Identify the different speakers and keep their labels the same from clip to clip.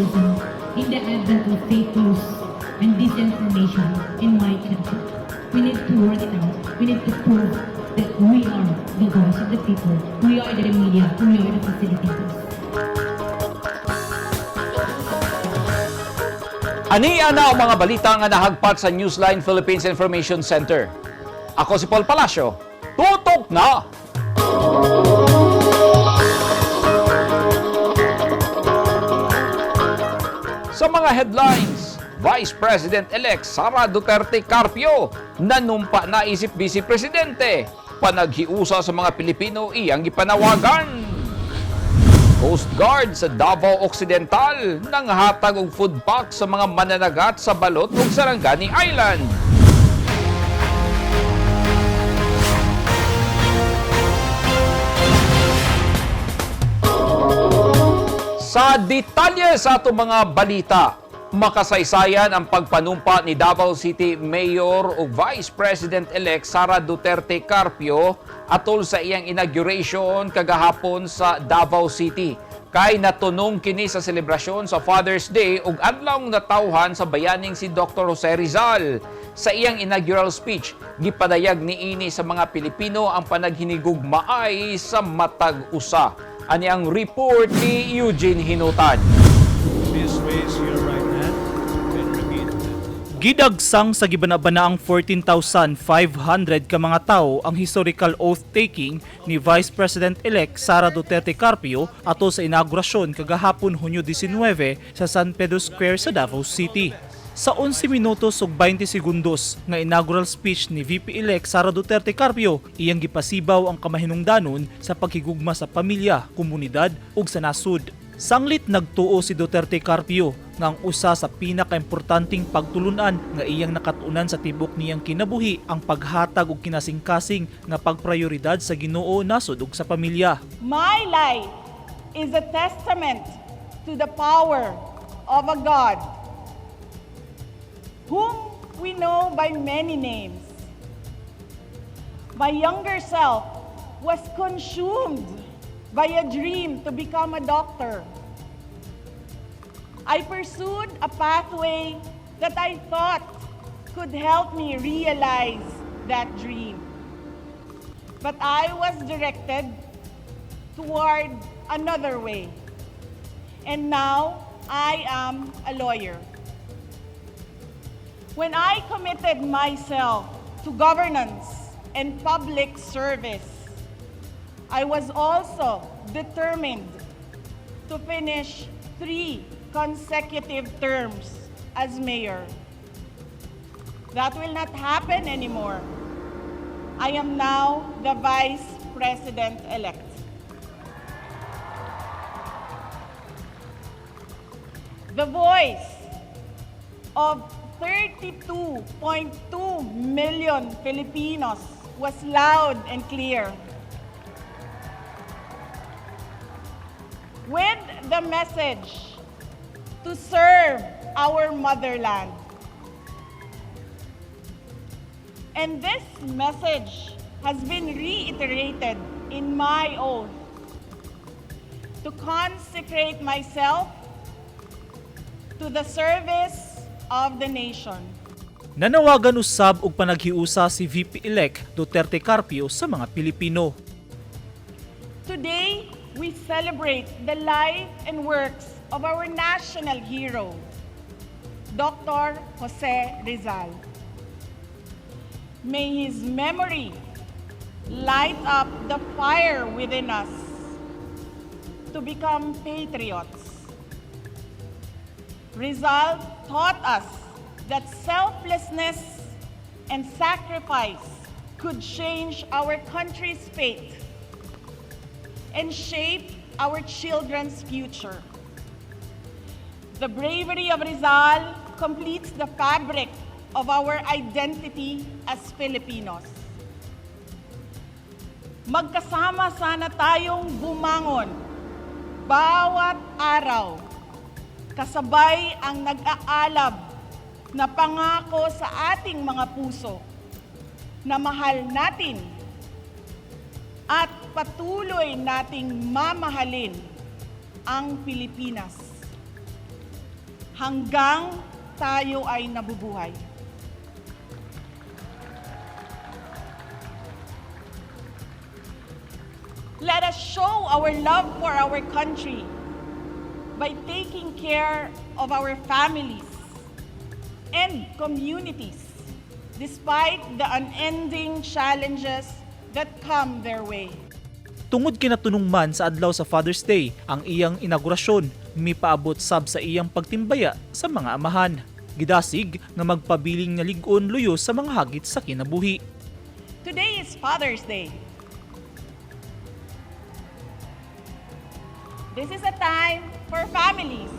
Speaker 1: citizen in the advent of fake news and disinformation in my country. We need to work it out. We need to prove that we are the voice of the people. We are the media. We are the facilitators.
Speaker 2: Aniya na ang mga balita nga nahagpat sa Newsline Philippines Information Center. Ako si Paul Palacio. Tutok na! Sa mga headlines, Vice President-elect Sara Duterte Carpio nanumpa na isip Vice Presidente. Panaghiusa sa mga Pilipino iyang ipanawagan. Coast Guard sa Davao Occidental nanghatag og food pack sa mga mananagat sa Balot ug Sarangani Island. Sa detalye sa atong mga balita, makasaysayan ang pagpanumpa ni Davao City Mayor ug Vice President-elect Sara Duterte Carpio atol sa iyang inauguration kagahapon sa Davao City. Kay natunong kini sa selebrasyon sa Father's Day ug adlaw natawhan sa bayaning si Dr. Jose Rizal. Sa iyang inaugural speech, gipadayag niini sa mga Pilipino ang panaghinigugmaay sa matag usa. Ani ang report ni Eugene Hinutan.
Speaker 3: Please raise your right hand and repeat.
Speaker 4: Gidagsang sa gibanabanaang 14,500 ka mga tao ang historical oath-taking ni Vice President-elect Sara Duterte Carpio ato sa inaugurasyon kagahapon Hunyo 19 sa San Pedro Square sa Davao City. Sa 11 minutos ug 20 segundos nga inaugural speech ni VP-elect Sara Duterte Carpio, iyang gipasibaw ang kamahinungdanon sa paghigugma sa pamilya, komunidad ug sa nasud. Sanglit nagtuo si Duterte Carpio nga ang usa sa pinakaimportanteng pagtulunan nga iyang nakatunan sa tibok niyang kinabuhi ang paghatag og kinasing-kasing nga pagprioridad sa Ginoo nasud ug sa pamilya.
Speaker 5: My life is a testament to the power of a God whom we know by many names. My younger self was consumed by a dream to become a doctor. I pursued a pathway that I thought could help me realize that dream. But I was directed toward another way. And now I am a lawyer. When I committed myself to governance and public service, I was also determined to finish 3 consecutive terms as mayor. That will not happen anymore. I am now the Vice President-elect. The voice of 32.2 million Filipinos was loud and clear. With the message to serve our motherland. And this message has been reiterated in my oath to consecrate myself to the service of the nation.
Speaker 4: Nanawagan usab og panaghiusa si VP-elect Duterte Carpio sa mga Pilipino.
Speaker 5: Today, we celebrate the life and works of our national hero, Dr. Jose Rizal. May his memory light up the fire within us to become patriots. Rizal taught us that selflessness and sacrifice could change our country's fate and shape our children's future. The bravery of Rizal completes the fabric of our identity as Filipinos. Magkasama sana tayong bumangon bawat araw, kasabay ang nag-aalab na pangako sa ating mga puso na mahal natin at patuloy nating mamahalin ang Pilipinas. hanggang tayo ay nabubuhay. Let us show our love for our country by taking care of our families and communities despite the unending challenges that come their way.
Speaker 4: Tungod kinatunungman sa adlaw sa Father's Day, ang iyang inaugurasyon mipaabot sab sa iyang pagtimbaya sa mga amahan. Gidasig nga magpabiling nga lig-on luyo sa mga hagit sa kinabuhi.
Speaker 5: Today is Father's Day. This is a time for families.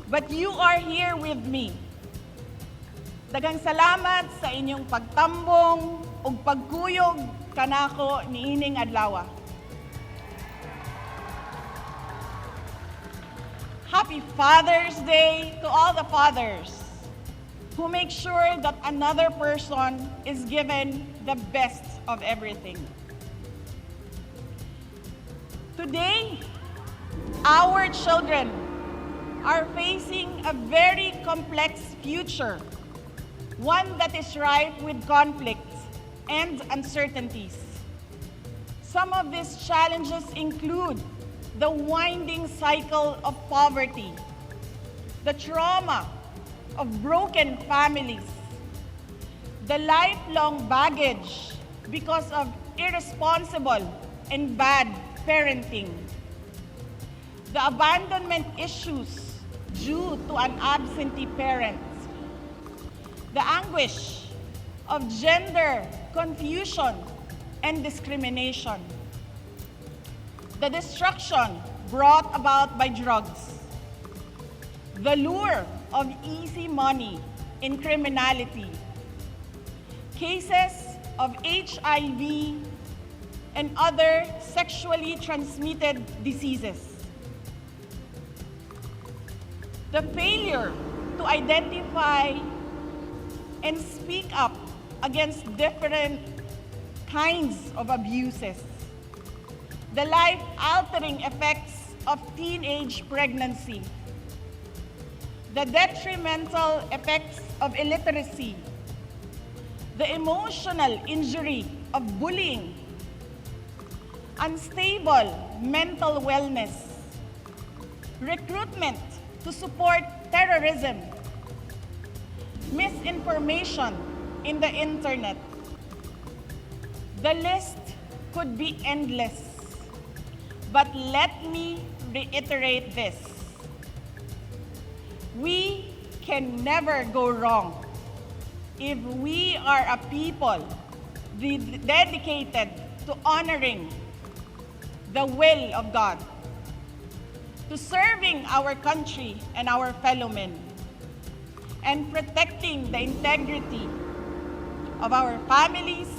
Speaker 5: But you are here with me. Daghang salamat sa inyong pagtambong ug pagkuyog kanako niining adlaw. Happy Father's Day to all the fathers who make sure that another person is given the best of everything. Today, our children are facing a very complex future, one that is rife with conflicts and uncertainties. Some of these challenges include the winding cycle of poverty, the trauma of broken families, the lifelong baggage because of irresponsible and bad parenting, the abandonment issues due to an absentee parent, the anguish of gender confusion and discrimination, the destruction brought about by drugs, the lure of easy money in criminality, cases of HIV and other sexually transmitted diseases, the failure to identify and speak up against different kinds of abuses, the life-altering effects of teenage pregnancy, the detrimental effects of illiteracy, the emotional injury of bullying, unstable mental wellness, recruitment to support terrorism, misinformation in the internet. The list could be endless, but let me reiterate this. We can never go wrong if we are a people dedicated to honoring the will of God, to serving our country and our fellow men, and protecting the integrity of our families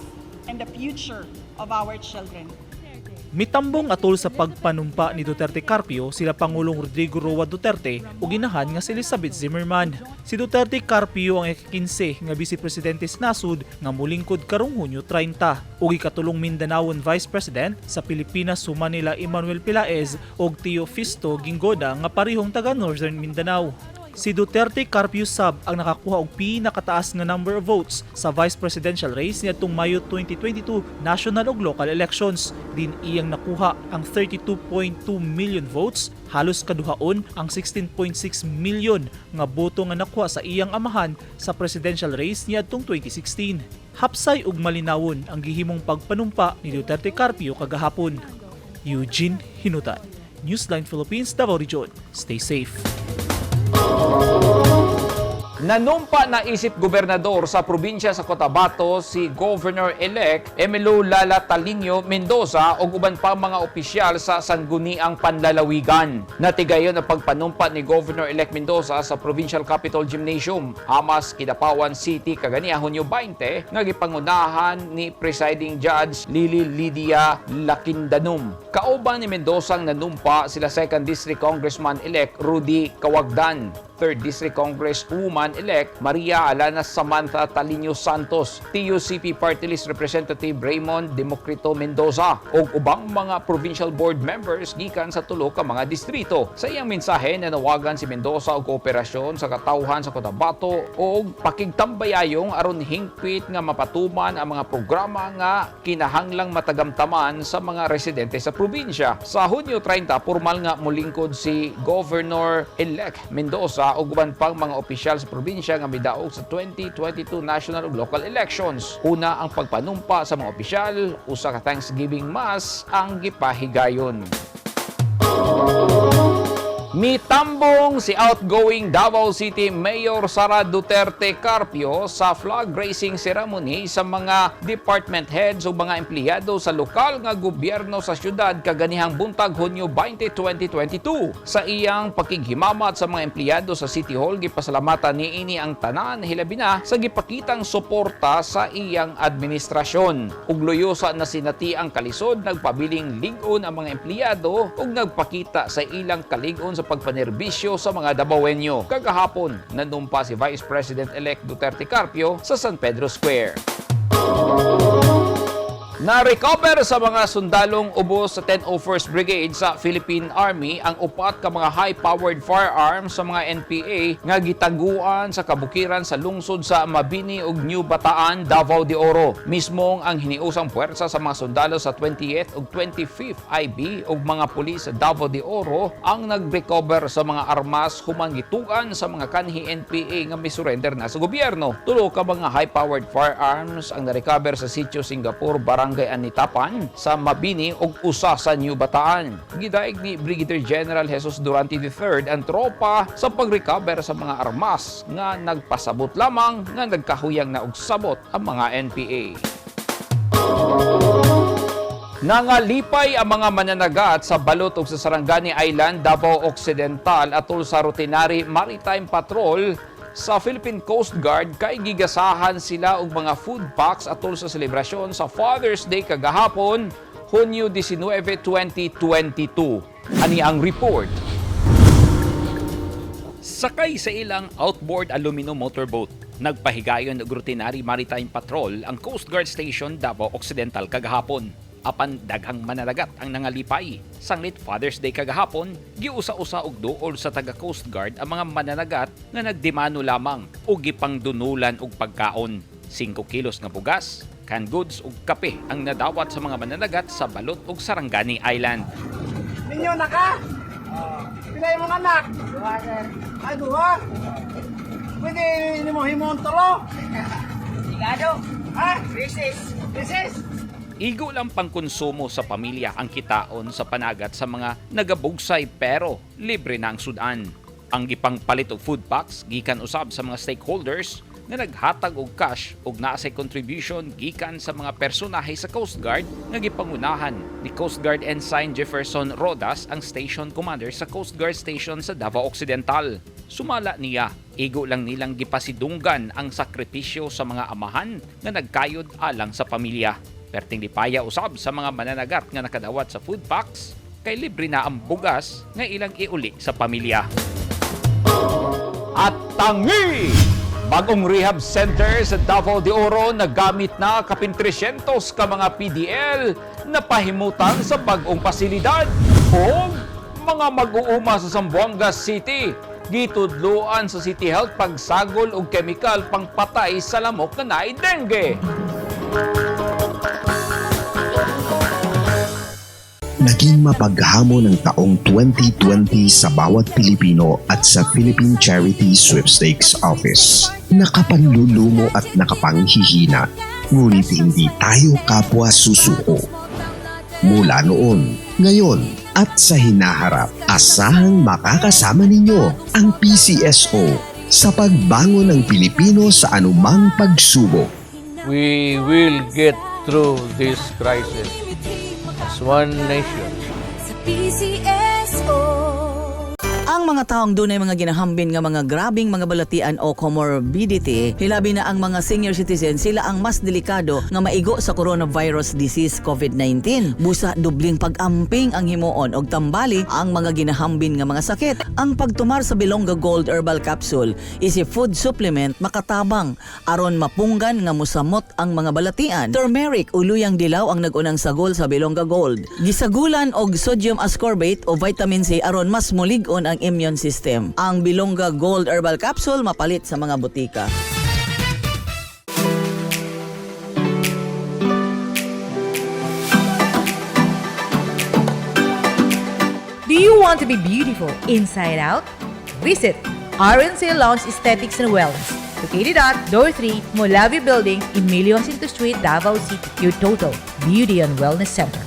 Speaker 5: and the future of our children.
Speaker 4: Mitambong atol sa pagpanumpa ni Duterte Carpio sila Pangulong Rodrigo Roa Duterte ug ginahan nga si Elizabeth Zimmerman. Si Duterte Carpio ang ika-15 nga Vice Presidente sa nasud nga molingkod karong Hunyo 30 ug ikatulong Mindanaon Vice President sa Pilipinas suma nila Emmanuel Pilaez ug Teofisto Gingoda nga parehong taga Northern Mindanao. Si Duterte Carpio sab ang nakakuha og pinakataas nga number of votes sa vice presidential race niadtong Mayo 2022 national ug local elections. Din iyang nakuha ang 32.2 million votes, halos kaduhaon ang 16.6 million nga boto nga nakuha sa iyang amahan sa presidential race niadtong 2016. Hapsay ug malinawon ang gihimong pagpanumpa ni Duterte Carpio kagahapon. Eugene Hinutan, Newsline Philippines, Davao Region. Stay safe.
Speaker 2: Nanumpa na isip gobernador sa probinsya sa Cotabato si Governor-elect Emilio Lala Talinio Mendoza o uban pa mga opisyal sa sangguniang panlalawigan. Natigayon ang pagpanumpa ni Governor-elect Mendoza sa Provincial Capitol Gymnasium, Hamas, Kidapawan City, kagania Hunyo 20, nga gipangunahan ni Presiding Judge Lili Lydia Lakindanum. Kauban ni Mendoza ang nanumpa sila 2nd District Congressman-elect Rudy Kawagdan. 3rd District Congresswoman-elect Maria Alana Samantha Talino Santos, TUCP Party List Representative Raymond Democrito Mendoza ug ubang mga provincial board members gikan sa tulo ka mga distrito. Sa iyang mensahe nanawagan si Mendoza og kooperasyon sa katawhan sa Cotabato ug pakigtambayayong aron hingpit nga mapatuman ang mga programa nga kinahanglang matagamtaman sa mga residente sa probinsya. Sa Hunyo 30, formal nga mulingkod si Governor-elect Mendoza ug uban pang mga opisyal sa probinsya nga midaog sa 2022 national ug local elections. Una ang pagpanumpa sa mga opisyal, usa ka Thanksgiving Mass ang gipahigayon. Mitambong si outgoing Davao City Mayor Sara Duterte Carpio sa flag raising ceremony sa mga department heads o mga empleyado sa lokal nga gobyerno sa syudad kaganihang buntag Hunyo 20, 2022. Sa iyang pakighimamat sa mga empleyado sa City Hall, gipasalamatan niini ang tanan hilabi na sa gipakitang suporta sa iyang administrasyon. Ug luyosa na sinati ang kalisod, nagpabiling lig-on ang mga empleyado ug nagpakita sa ilang kalig-on sa pagpanerbisyo sa mga Davaoenyo. Kagahapon, nanumpa si Vice President-elect Duterte Carpio sa San Pedro Square. Na-recover sa mga sundalong ubos sa 1001st Brigade sa Philippine Army ang upat ka mga high-powered firearms sa mga NPA nga gitaguan sa kabukiran sa lungsod sa Mabini ug New Bataan, Davao de Oro. Mismong ang hiniusang puwersa sa mga sundalo sa 20th ug 25th IB ug mga pulis sa Davao de Oro ang nag-recover sa mga armas human gitugan sa mga kanhi NPA nga misurrender na sa gobyerno. Tulo ka mga high-powered firearms ang na-recover sa Sitio Singapore, Barangay Anitapan sa Mabini ug usa sa New Bataan. Gidaig ni Brigadier General Jesus Durante III ang tropa sa pag-recover sa mga armas nga nagpasabot lamang nga nagkahuyang na og sabot ang mga NPA. Nangalipay ang mga mananagat sa Balot ug sa Sarangani Island, Davao Occidental atol sa routinary maritime patrol sa Philippine Coast Guard kay gigasahan sila og mga food packs atol sa selebrasyon sa Father's Day kagahapon, Hunyo 19, 2022. Ani ang report. Sakay sa ilang outboard aluminum motorboat, nagpahigayon og routinary maritime patrol ang Coast Guard Station Davao Occidental kagahapon. Apan daghang mananagat ang nangalipay. Sanglit Father's Day kagahapon, giusa-usa og duol sa taga Coast Guard ang mga mananagat nga nagdemano lamang o gipangdunulan og pagkaon. 5 kilos nga bugas, canned goods ug kape ang nadawat sa mga mananagat sa Balot ug Sarangani Island.
Speaker 6: Ninyo na ka? Pilay mong anak? Duha, sir. Ay, duha? Pwede hindi mo himong tolo? Sigado. Ha? Recess.
Speaker 2: Igo lang pangkonsumo sa pamilya ang kitaon sa panagat sa mga nagabugsay pero libre na ang sudan. Ang gipangpalit og food packs gikan usab sa mga stakeholders nga naghatag og cash ug naa say contribution gikan sa mga personahe sa Coast Guard nga gipangunahan ni Coast Guard Ensign Jefferson Rodas, ang station commander sa Coast Guard Station sa Davao Occidental. Sumala niya, igo lang nilang gipasidunggan ang sakripisyo sa mga amahan nga nagkayod alang sa pamilya. Perting lipaya usab sa mga mananagat nga nakadawat sa food packs kay libre na ang bugas nga ilang iuli sa pamilya. At tangi! Bagong rehab center sa Davao de Oro nagamit na kapin 300 ka mga PDL na pahimutan sa bagong pasilidad o mga mag-uuma sa Zamboanga City. Gitudloan sa City Health pagsagol og chemical pangpatay sa lamok na naay dengue.
Speaker 7: Naging mapaghamon ng taong 2020 sa bawat Pilipino at sa Philippine Charity Sweepstakes Office. Nakapanlulumo at nakapanghihina, ngunit hindi tayo kapwa susuko. Mula noon, ngayon, at sa hinaharap, asahang makakasama ninyo ang PCSO sa pagbangon ng Pilipino sa anumang pagsubok.
Speaker 8: We will get through this crisis as one nation.
Speaker 9: Sa PCSO.
Speaker 10: Ang
Speaker 9: mga taong dunay mga ginahambin nga mga grabing mga balatian o comorbidity, hilabi na ang mga senior citizen, sila ang mas delikado nga maigo sa coronavirus disease COVID-19. Busa dubling pag-amping ang himuon og tambali ang mga ginahambin nga mga sakit. Ang pagtumar sa Bilonga Gold Herbal Capsule is a food supplement makatabang aron mapunggan nga musamot ang mga balatian. Turmeric uluyang dilaw ang nagunang sagol sa Bilonga Gold. Gisagulan og sodium ascorbate o vitamin C aron mas mulig-on ang immune system. Ang Bilonga Gold Herbal Capsule mapalit sa mga butika.
Speaker 10: Do you want to be beautiful inside out? Visit RNC Lounge Aesthetics and Wellness, located at Door 3, Molavi Building, Emilio Jacinto Street, Davao City. Your total beauty and wellness center.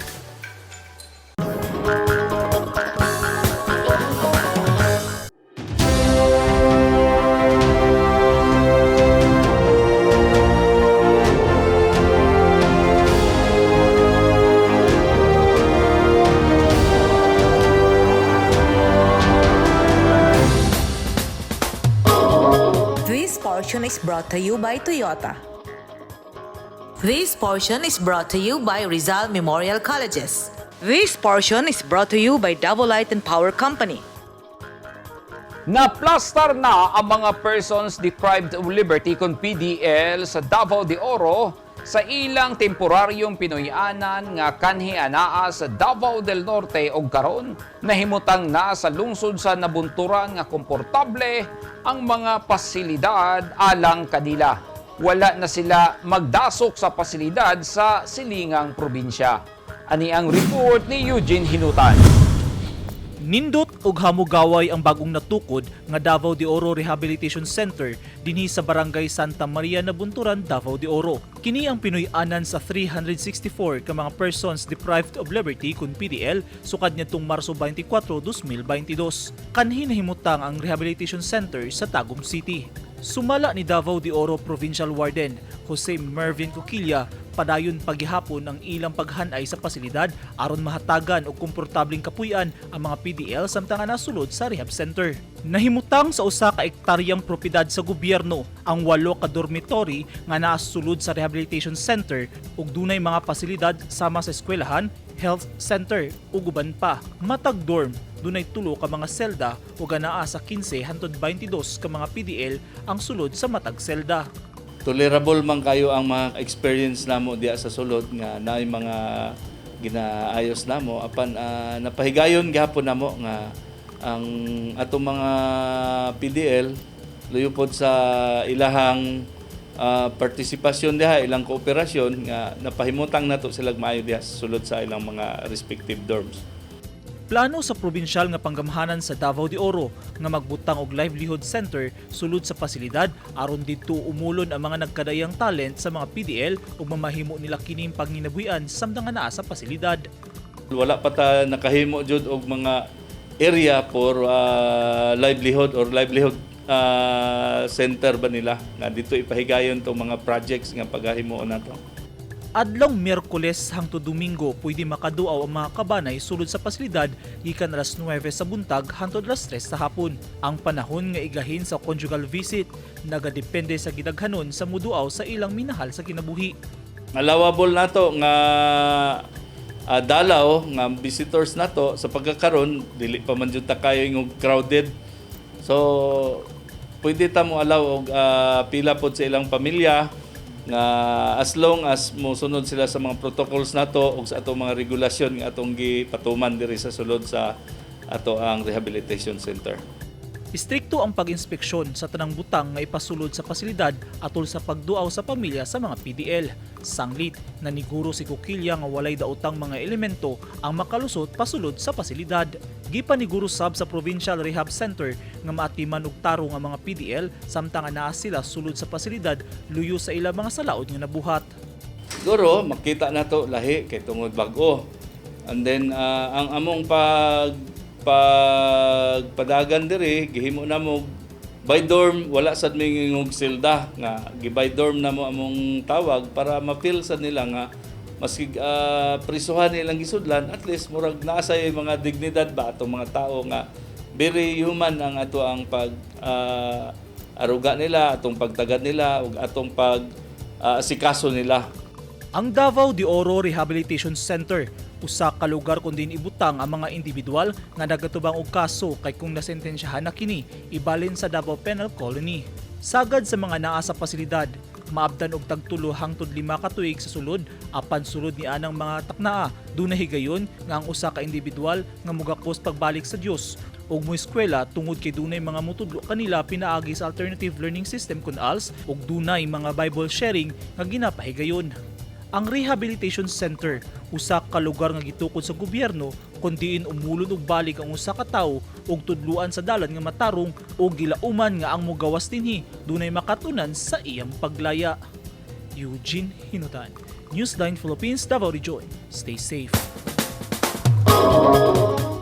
Speaker 10: This portion is brought to you by Toyota. This portion is brought to you by Rizal Memorial Colleges. This portion is brought to you by Double Light and Power Company.
Speaker 2: Naplastar na ang mga persons deprived of liberty kung PDL sa Davao de Oro sa ilang temporaryong Pinoyanan nga kanhi anaa sa Davao del Norte o karon nahimutang na sa lungsod sa nabunturan nga komportable ang mga pasilidad alang kanila. Wala na sila magdasok sa pasilidad sa silingang probinsya. Ani ang report ni Eugene Hinutan.
Speaker 4: Nindot ug hamugaway ang bagong natukod nga Davao de Oro Rehabilitation Center dinhi sa Barangay Santa Maria Nabunturan, Davao de Oro. Kini ang Pinoy-anan sa 364 ka mga persons deprived of liberty kun PDL sukad nitong Marso 24, 2022. Kanhi nahimutang ang rehabilitation center sa Tagum City. Sumala ni Davao de Oro Provincial Warden Jose Mervin Coquilla padayon paghihapon ang ilang paghanay sa pasilidad aron mahatagan og komportableng kapuy-an ang mga PDL samtang nasulod sa rehab center. Nahimutang sa usa ka ektaryang propiedad sa gobyerno ang 8 ka dormitory nga naasulod sa rehabilitation center ug dunay mga pasilidad sama sa eskwelahan, health center ug uban pa. Matag dorm dunay 3 ka mga selda ug anaa sa 15 hangtod 22 ka mga PDL ang sulod sa matag selda.
Speaker 8: Tolerable man kayo ang mga experience namo diya sa sulod nga naay mga ginaayos namo apan napahigayon gihapon namo nga ang atong mga PDL luyupod sa ilahang partisipasyon diha, ilang kooperasyon nga napahimutang nato sila maayo diha sulod sa ilang mga respective dorms.
Speaker 4: Plano sa probinsyal nga panggamhanan sa Davao de Oro nga magbutang og livelihood center sulod sa pasilidad aron didto umulon ang mga nagkadayang talent sa mga PDL ug mamahimo nila kining panginabuhian samtang naa sa pasilidad.
Speaker 8: Wala pa ta nakahimo jud og mga area for livelihood or livelihood center ba nila nga dito ipahigayon tong mga projects nga pagahimo nato.
Speaker 4: Adlong Miyerkules hangtod Domingo pwede makaduaw ang mga kabanay sulod sa pasilidad gikan alas 9 sa buntag hangtod alas 3 sa hapon. Ang panahon nga igahin sa conjugal visit nagadepende sa gidaghanon sa muduaw sa ilang minahal sa kinabuhi.
Speaker 8: Allowable nato nga dalaw nga visitors nato sa pagkakaron dili pa man jud ta kayo ng crowded. So pwede ta mo allow og pila pod sa ilang pamilya nga as long as mosunod sila sa mga protocols nato ug sa atong mga regulasyon nga atong gipatuman diri sa sulod sa ato ang rehabilitation center.
Speaker 4: Istrikto ang pag-inspeksyon sa tanang butang nga ipasulod sa pasilidad atol sa pagduaw sa pamilya sa mga PDL. Sanglit na niguro si Coquilla nga walay daotang mga elemento ang makalusot pasulod sa pasilidad. Gipaniguro sab sa Provincial Rehab Center nga maatiman og tarong ang mga PDL samtang anaa sila sulod sa pasilidad luyo sa ilang mga salaod nga nabuhat.
Speaker 8: Siguro makita nato lahi kay tungod bag-o. And then ang among pagpadagan diri gihimo na mo by dorm, wala sad may ngog silda nga gibay dorm na mo among tawag para mapil sad nila nga maski prisuhan nilang gisudlan, at least murag naa say mga dignidad ba atong mga tao nga very human ang ato ang pag aruga nila, atong pagtagad nila, ug atong pag asikaso nila.
Speaker 4: Ang Davao de Oro Rehabilitation Center usa ka lugar kun din ibutang ang mga individual nga nagatubang og kaso kay kung nasentensyahan na kini ibalin sa Davao Penal Colony. Sagad sa mga naa sa pasilidad, maabdan og tagtulo hangtod 5 ka tuig sa sulod apan sulod ni anang mga taknaa dunay higayon nga ang usa ka individual nga mogakos pagbalik sa Dios ug moeskwela tungod kay dunay mga motudlo kanila pinaagi sa alternative learning system kun ALS ug dunay mga Bible sharing nga ginapahigayon. Ang Rehabilitation Center usa ka lugar nga gitukod sa gobyerno kun diin umulod og balik ang usa ka tawo ug tudluan sa dalan nga matarong o gilauman nga ang mogawas dinhi dunay makatunan sa iyang paglaya. Eugene Hinutan, Newsline Philippines, Davao Region. Stay safe.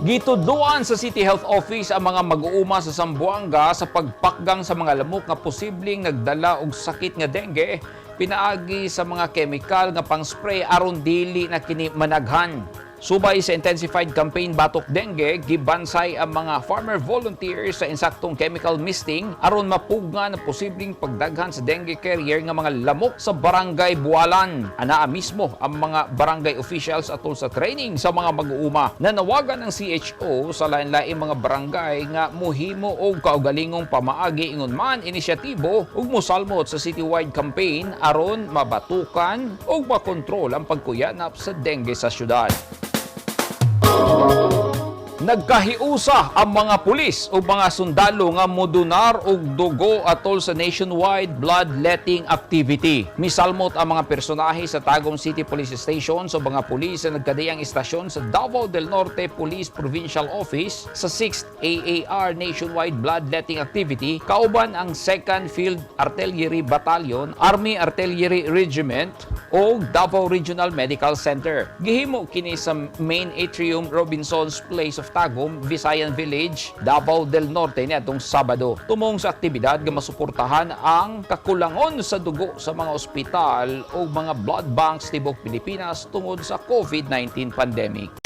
Speaker 2: Gitudluan sa City Health Office ang mga mag-uuma sa Zamboanga sa pagpakgang sa mga lamok nga posibleng nagdala og sakit nga dengue pinaagi sa mga chemical nga pang-spray aron dili na kini managhan. Subay sa intensified campaign Batok Dengue, gibansay ang mga farmer volunteers sa insaktong chemical misting aron mapugngan ang posibleng pagdaghan sa dengue carrier nga mga lamok sa barangay Bualan. Anaa mismo ang mga barangay officials atol sa training sa mga mag-uuma. Nanawagan ng CHO sa lain-laing mga barangay nga muhimo og kaugalingong pamaagi ingon man inisyatibo ug mosalmot sa citywide campaign aron mabatukan ug makontrol ang pagkuyanap sa dengue sa syudad. Nagkahiusa ang mga pulis o mga sundalo nga modonar og dugo atol sa nationwide bloodletting activity. Misalmot ang mga personahe sa Tagum City Police Station sa mga pulis sa nagkadiyang istasyon sa Davao del Norte Police Provincial Office sa 6th AAR nationwide bloodletting activity kauban ang 2nd Field Artillery Battalion, Army Artillery Regiment o Davao Regional Medical Center. Gihimo kini sa main atrium Robinson's Place of Tagum, Visayan Village, Davao del Norte niadtong Sabado. Tumong sa aktibidad nga masuportahan ang kakulangon sa dugo sa mga ospital o mga blood banks tibok Pilipinas tungod sa COVID-19 pandemic.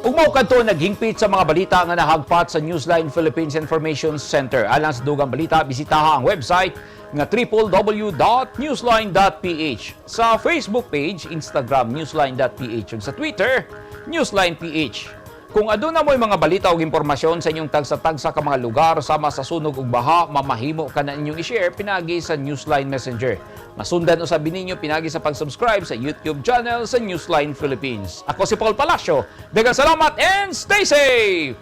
Speaker 2: Ugmaw kadto naghingpit sa mga balita nga nahagpat sa Newsline Philippines Information Center. Alang sa dugang balita, bisitaha ang website nga www.newsline.ph. Sa Facebook page, Instagram Newsline.ph ug sa Twitter, Newsline.ph. Kung aduna mo'y mga balita o impormasyon sa inyong tagsa-tagsa ka mga lugar sama sa sunog ug baha, mamahimo ka na inyong i-share pinagi sa Newsline Messenger. Masundan usab ninyo pinagi sa pag-subscribe sa YouTube channel sa Newsline Philippines. Ako si Paul Palacio. Daghang salamat and stay safe!